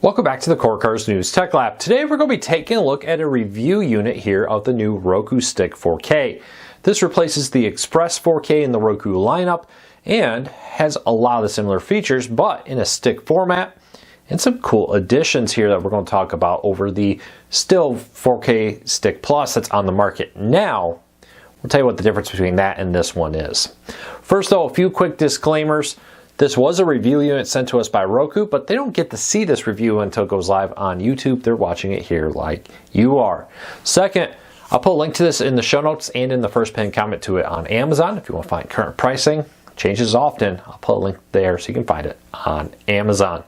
Welcome back to the Core Cars News Tech Lab. Today we're going to be taking a look at a review unit here of the new Roku Stick 4K. This replaces the Express 4K in the Roku lineup and has a lot of similar features, but in a stick format, and some cool additions here that we're going to talk about over the still 4K Stick Plus that's on the market now. We'll tell you what the difference between that and this one is. First though, a few quick disclaimers. This was a review unit sent to us by Roku, but they don't get to see this review until it goes live on YouTube. They're watching it here like you are. Second, I'll put a link to this in the show notes and in the first pinned comment to it on Amazon. If you want to find current pricing, changes often, I'll put a link there so you can find it on Amazon.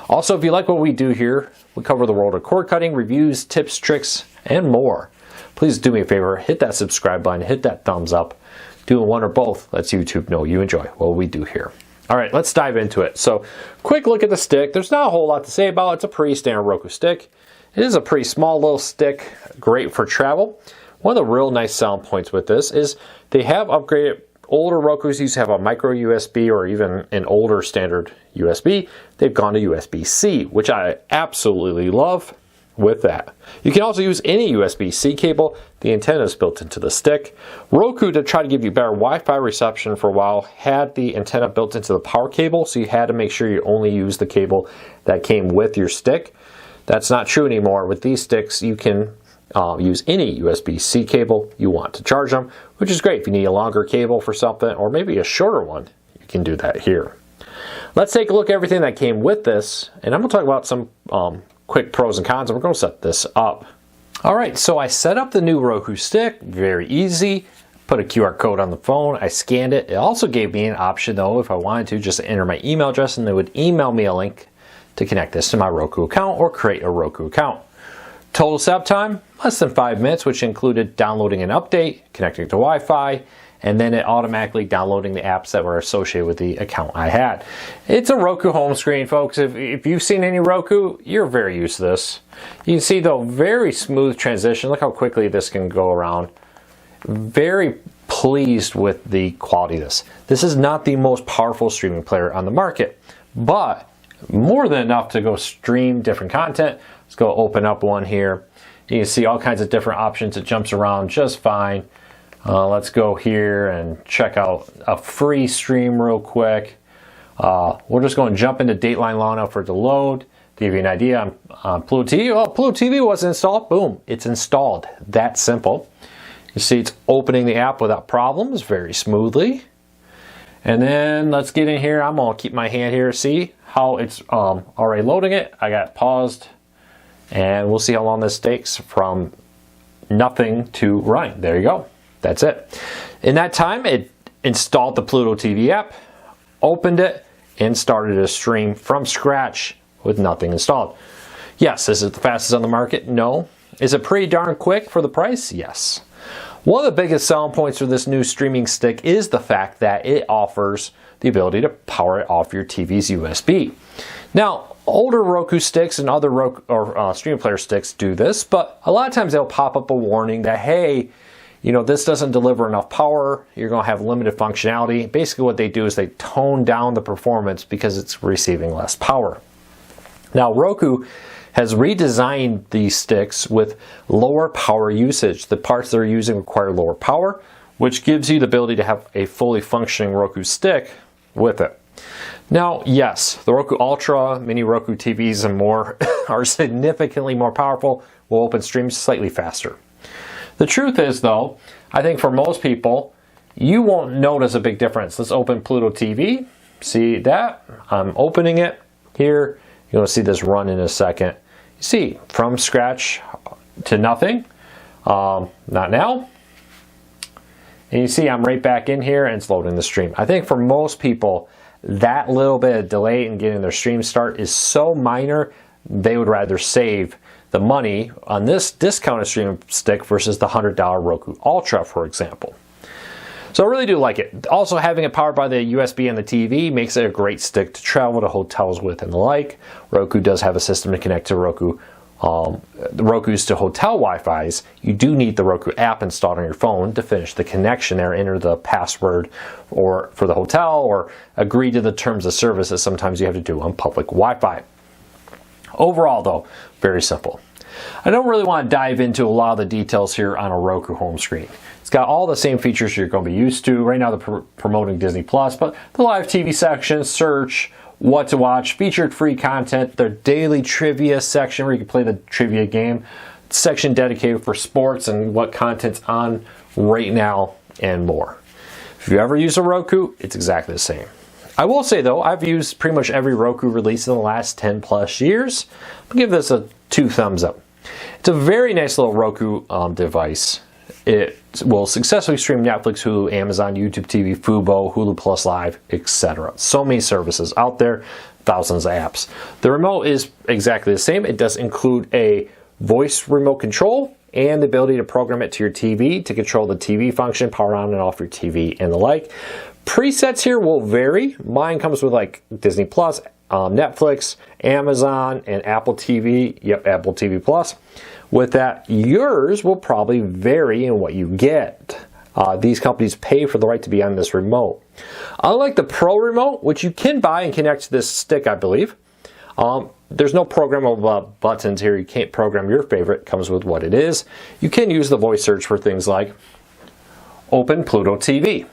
Also, if you like what we do here, we cover the world of cord cutting, reviews, tips, tricks, and more. Please do me a favor, hit that subscribe button, hit that thumbs up. Doing one or both lets YouTube know you enjoy what we do here. All right, let's dive into it. So, quick look at the stick. There's not a whole lot to say about it. It's a pretty standard Roku stick. It is a pretty small little stick, great for travel. One of the real nice selling points with this is they have upgraded. Older Rokus used to have a micro USB or even an older standard USB. They've gone to USB-C, which I absolutely love with that. You can also use any USB-C cable. The antenna is built into the stick. Roku, to try to give you better Wi-Fi reception for a while, had the antenna built into the power cable, so you had to make sure you only use the cable that came with your stick. That's not true anymore. With these sticks, you can use any USB-C cable you want to charge them, which is great if you need a longer cable for something, or maybe a shorter one. You can do that here. Let's take a look at everything that came with this, and I'm going to talk about some quick pros and cons, and we're going to set this up. Alright, so I set up the new Roku stick, very easy. Put a QR code on the phone, I scanned it. It also gave me an option though, if I wanted to, just to enter my email address and they would email me a link to connect this to my Roku account or create a Roku account. Total setup time, less than 5 minutes, which included downloading an update, connecting to Wi-Fi, and then it automatically downloading the apps that were associated with the account I had. It's a Roku home screen, folks. If you've seen any Roku, you're very used to this. You can see the very smooth transition. Look how quickly this can go around. Very pleased with the quality of this. This is not the most powerful streaming player on the market, but more than enough to go stream different content. Let's go open up one here. You can see all kinds of different options. It jumps around just fine. Let's go here and check out a free stream real quick. We're just going to jump into Dateline long enough for it to load. To give you an idea, on Pluto TV. Oh, Pluto TV wasn't installed. Boom, it's installed. That simple. You see it's opening the app without problems, very smoothly. And then let's get in here. I'm going to keep my hand here. See how it's already loading it. I got it paused. And we'll see how long this takes from nothing to running. There you go. That's it. In that time, it installed the Pluto TV app, opened it, and started a stream from scratch with nothing installed. Yes, is it the fastest on the market? No. Is it pretty darn quick for the price? Yes. One of the biggest selling points for this new streaming stick is the fact that it offers the ability to power it off your TV's USB. Now, older Roku sticks and other streaming player sticks do this, but a lot of times they'll pop up a warning that, hey, you know, this doesn't deliver enough power, you're going to have limited functionality. Basically what they do is they tone down the performance because it's receiving less power. Now Roku has redesigned these sticks with lower power usage. The parts they're using require lower power, which gives you the ability to have a fully functioning Roku stick with it. Now, yes, the Roku Ultra, mini Roku TVs and more are significantly more powerful, will open streams slightly faster. The truth is though, I think for most people, you won't notice a big difference. Let's open Pluto TV. See that? I'm opening it here. You're going to see this run in a second. You see, from scratch to nothing. Not now. And you see I'm right back in here and it's loading the stream. I think for most people, that little bit of delay in getting their stream start is so minor, they would rather save the money on this discounted streaming stick versus the $100 Roku Ultra, for example. So I really do like it. Also, having it powered by the USB and the TV makes it a great stick to travel to hotels with and the like. Roku does have a system to connect to the Roku's to hotel Wi-Fi's. You do need the Roku app installed on your phone to finish the connection there, enter the password or for the hotel or agree to the terms of service that sometimes you have to do on public Wi-Fi. Overall though, very simple. I don't really want to dive into a lot of the details here on a Roku home screen. It's got all the same features you're going to be used to. Right now they're promoting Disney Plus, but the live TV section, search, what to watch, featured free content, their daily trivia section where you can play the trivia game, section dedicated for sports and what content's on right now, and more. If you ever use a Roku, it's exactly the same. I will say though, I've used pretty much every Roku release in the last 10 plus years. I'll give this a 2 thumbs up. It's a very nice little Roku device. It will successfully stream Netflix, Hulu, Amazon, YouTube TV, Fubo, Hulu Plus Live, etc. So many services out there, thousands of apps. The remote is exactly the same. It does include a voice remote control and the ability to program it to your TV to control the TV function, power on and off your TV, and the like. Presets here will vary. Mine comes with like Disney Plus, Netflix, Amazon, and Apple TV. Yep, Apple TV Plus. With that, yours will probably vary in what you get. These companies pay for the right to be on this remote. Unlike the Pro remote, which you can buy and connect to this stick, I believe, there's no programmable buttons here. You can't program your favorite. It comes with what it is. You can use the voice search for things like Open Pluto TV.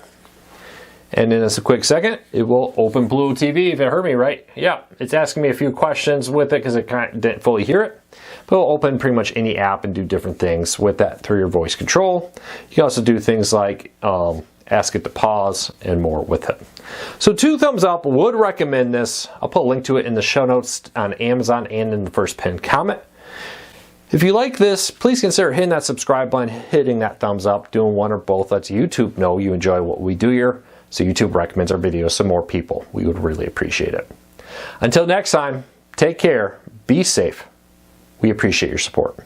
And in just a quick second, it will open Pluto TV, if it heard me right. Yeah, it's asking me a few questions with it because it didn't fully hear it. But it'll open pretty much any app and do different things with that through your voice control. You can also do things like ask it to pause and more with it. So 2 thumbs up, would recommend this. I'll put a link to it in the show notes on Amazon and in the first pinned comment. If you like this, please consider hitting that subscribe button, hitting that thumbs up, doing one or both. Lets YouTube know you enjoy what we do here, so YouTube recommends our videos to more people. We would really appreciate it. Until next time, take care, be safe. We appreciate your support.